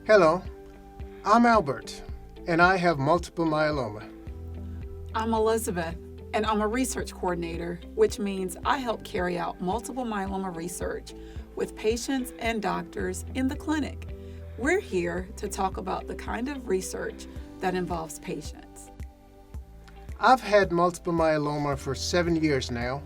Hello, I'm Albert, and I have multiple myeloma. I'm Elizabeth, and I'm a research coordinator, which means I help carry out multiple myeloma research with patients and doctors in the clinic. We're here to talk about the kind of research that involves patients. I've had multiple myeloma for 7 years now,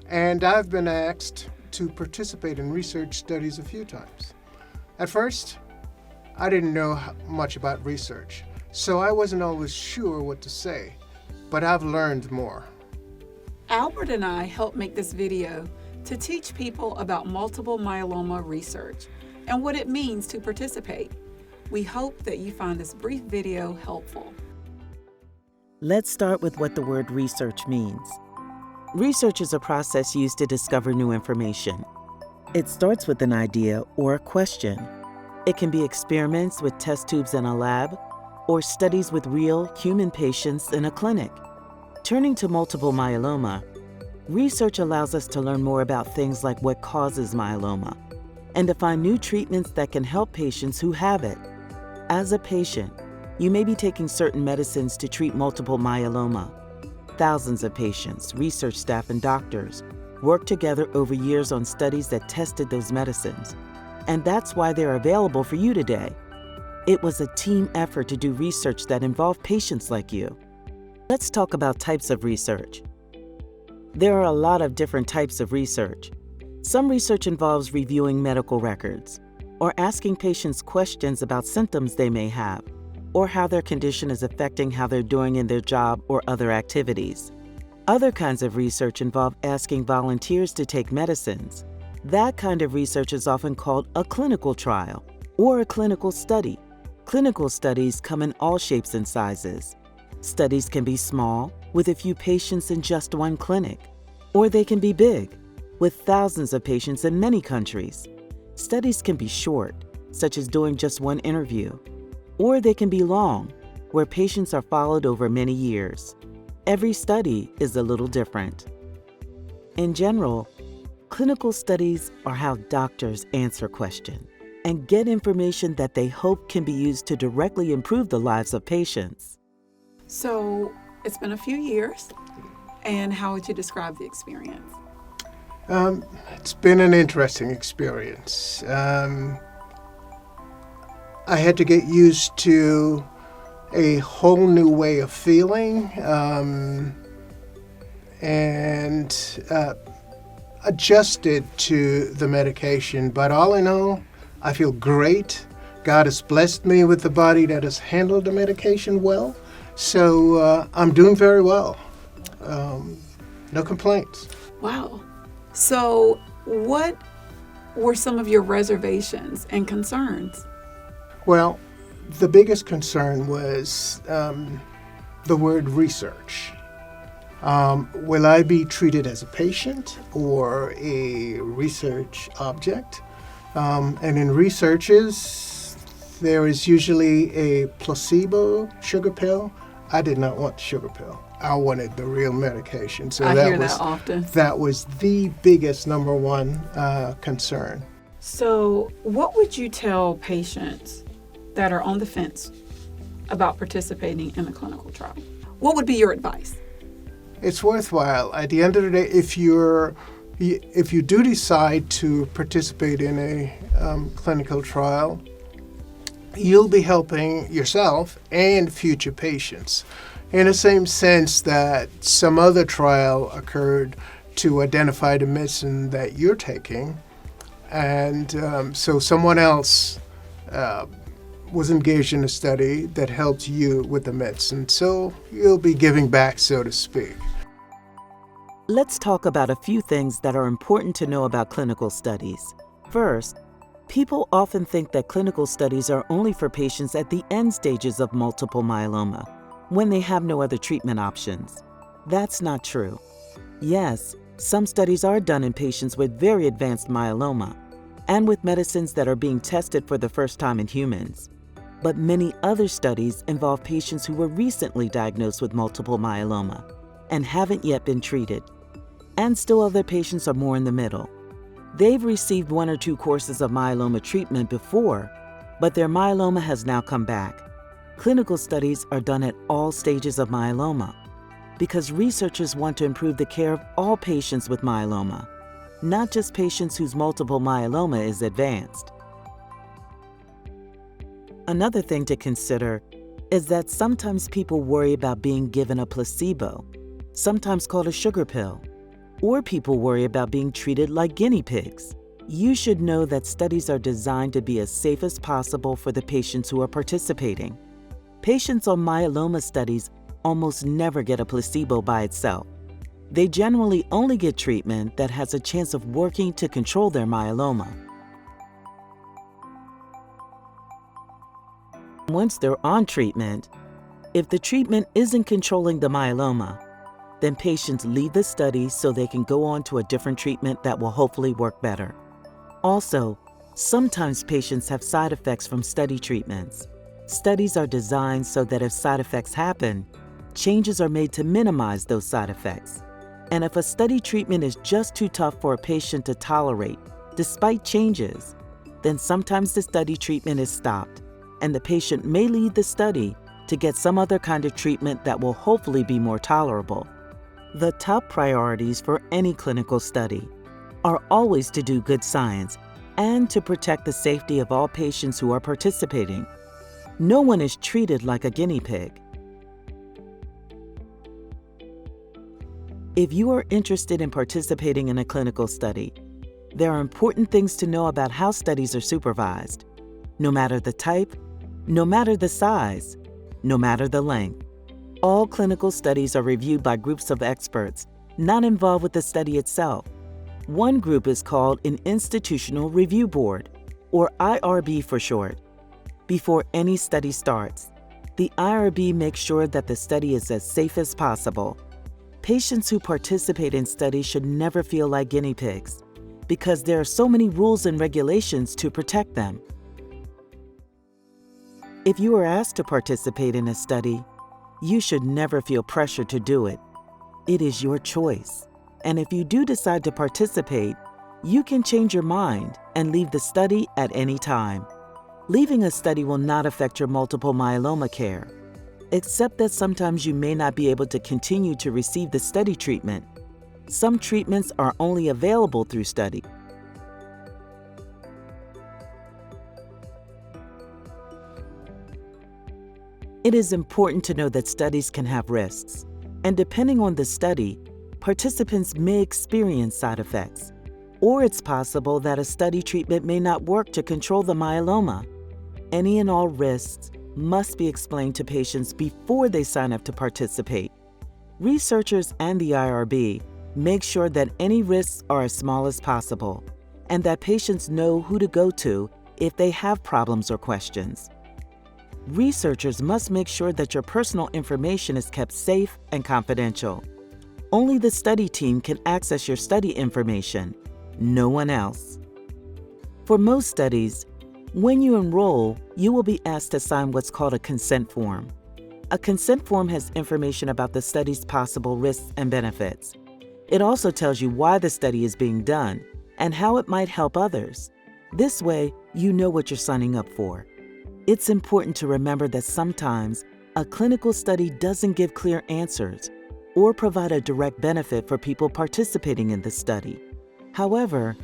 and I've been asked to participate in research studies a few times. At first, I didn't know much about research, so I wasn't always sure what to say, but I've learned more. Albert and I helped make this video to teach people about multiple myeloma research and what it means to participate. We hope that you find this brief video helpful. Let's start with what the word research means. Research is a process used to discover new information. It starts with an idea or a question. It can be experiments with test tubes in a lab or studies with real human patients in a clinic. Turning to multiple myeloma, research allows us to learn more about things like what causes myeloma and to find new treatments that can help patients who have it. As a patient, you may be taking certain medicines to treat multiple myeloma. Thousands of patients, research staff, and doctors worked together over years on studies that tested those medicines, and that's why they're available for you today. It was a team effort to do research that involved patients like you. Let's talk about types of research. There are a lot of different types of research. Some research involves reviewing medical records, or asking patients questions about symptoms they may have, or how their condition is affecting how they're doing in their job or other activities. Other kinds of research involve asking volunteers to take medicines. That kind of research is often called a clinical trial or a clinical study. Clinical studies come in all shapes and sizes. Studies can be small, with a few patients in just one clinic, or they can be big, with thousands of patients in many countries. Studies can be short, such as doing just one interview, or they can be long, where patients are followed over many years. Every study is a little different. In general, clinical studies are how doctors answer questions and get information that they hope can be used to directly improve the lives of patients. So, it's been a few years, and how would you describe the experience? It's been an interesting experience. I had to get used to a whole new way of feeling and adjusted to the medication. But all in all, I feel great. God has blessed me with a body that has handled the medication well. So I'm doing very well. No complaints. Wow. So, what were some of your reservations and concerns? Well, the biggest concern was the word research. Will I be treated as a patient or a research object? And in researches, there is usually a placebo sugar pill. I did not want the sugar pill. I wanted the real medication. So I hear that often. That was the biggest number one concern. So, what would you tell patients that are on the fence about participating in a clinical trial? What would be your advice? It's worthwhile. At the end of the day, if you do decide to participate in a clinical trial, you'll be helping yourself and future patients in the same sense that some other trial occurred to identify the medicine that you're taking. And so someone else was engaged in a study that helped you with the medicine. So you'll be giving back, so to speak. Let's talk about a few things that are important to know about clinical studies. First, people often think that clinical studies are only for patients at the end stages of multiple myeloma, when they have no other treatment options. That's not true. Yes, some studies are done in patients with very advanced myeloma and with medicines that are being tested for the first time in humans. But many other studies involve patients who were recently diagnosed with multiple myeloma and haven't yet been treated. And still other patients are more in the middle. They've received 1 or 2 courses of myeloma treatment before, but their myeloma has now come back. Clinical studies are done at all stages of myeloma because researchers want to improve the care of all patients with myeloma, not just patients whose multiple myeloma is advanced. Another thing to consider is that sometimes people worry about being given a placebo, sometimes called a sugar pill, or people worry about being treated like guinea pigs. You should know that studies are designed to be as safe as possible for the patients who are participating. Patients on myeloma studies almost never get a placebo by itself. They generally only get treatment that has a chance of working to control their myeloma. Once they're on treatment, if the treatment isn't controlling the myeloma, then patients leave the study so they can go on to a different treatment that will hopefully work better. Also, sometimes patients have side effects from study treatments. Studies are designed so that if side effects happen, changes are made to minimize those side effects. And if a study treatment is just too tough for a patient to tolerate, despite changes, then sometimes the study treatment is stopped, and the patient may leave the study to get some other kind of treatment that will hopefully be more tolerable. The top priorities for any clinical study are always to do good science and to protect the safety of all patients who are participating. No one is treated like a guinea pig. If you are interested in participating in a clinical study, there are important things to know about how studies are supervised, no matter the type, no matter the size, no matter the length. All clinical studies are reviewed by groups of experts not involved with the study itself. One group is called an Institutional Review Board, or IRB for short. Before any study starts, the IRB makes sure that the study is as safe as possible. Patients who participate in studies should never feel like guinea pigs because there are so many rules and regulations to protect them. If you are asked to participate in a study, you should never feel pressure to do it. It is your choice. And if you do decide to participate, you can change your mind and leave the study at any time. Leaving a study will not affect your multiple myeloma care, except that sometimes you may not be able to continue to receive the study treatment. Some treatments are only available through study. It is important to know that studies can have risks, and depending on the study, participants may experience side effects, or it's possible that a study treatment may not work to control the myeloma. Any and all risks must be explained to patients before they sign up to participate. Researchers and the IRB make sure that any risks are as small as possible, and that patients know who to go to if they have problems or questions. Researchers must make sure that your personal information is kept safe and confidential. Only the study team can access your study information, no one else. For most studies, when you enroll, you will be asked to sign what's called a consent form. A consent form has information about the study's possible risks and benefits. It also tells you why the study is being done and how it might help others. This way, you know what you're signing up for. It's important to remember that sometimes a clinical study doesn't give clear answers or provide a direct benefit for people participating in the study. However,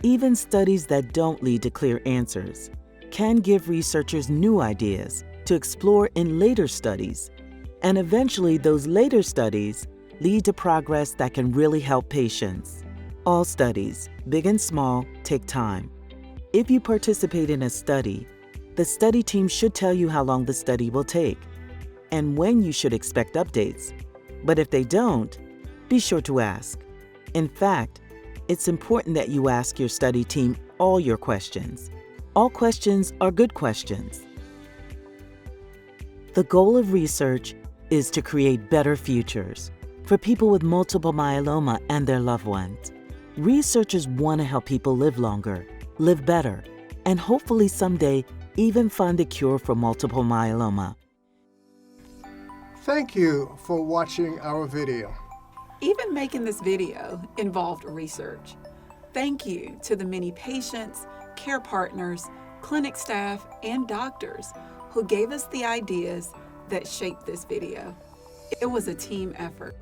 even studies that don't lead to clear answers can give researchers new ideas to explore in later studies, and eventually those later studies lead to progress that can really help patients. All studies, big and small, take time. If you participate in a study, the study team should tell you how long the study will take and when you should expect updates. But if they don't, be sure to ask. In fact, it's important that you ask your study team all your questions. All questions are good questions. The goal of research is to create better futures for people with multiple myeloma and their loved ones. Researchers want to help people live longer, live better, and hopefully someday even find a cure for multiple myeloma. Thank you for watching our video. Even making this video involved research. Thank you to the many patients, care partners, clinic staff, and doctors who gave us the ideas that shaped this video. It was a team effort.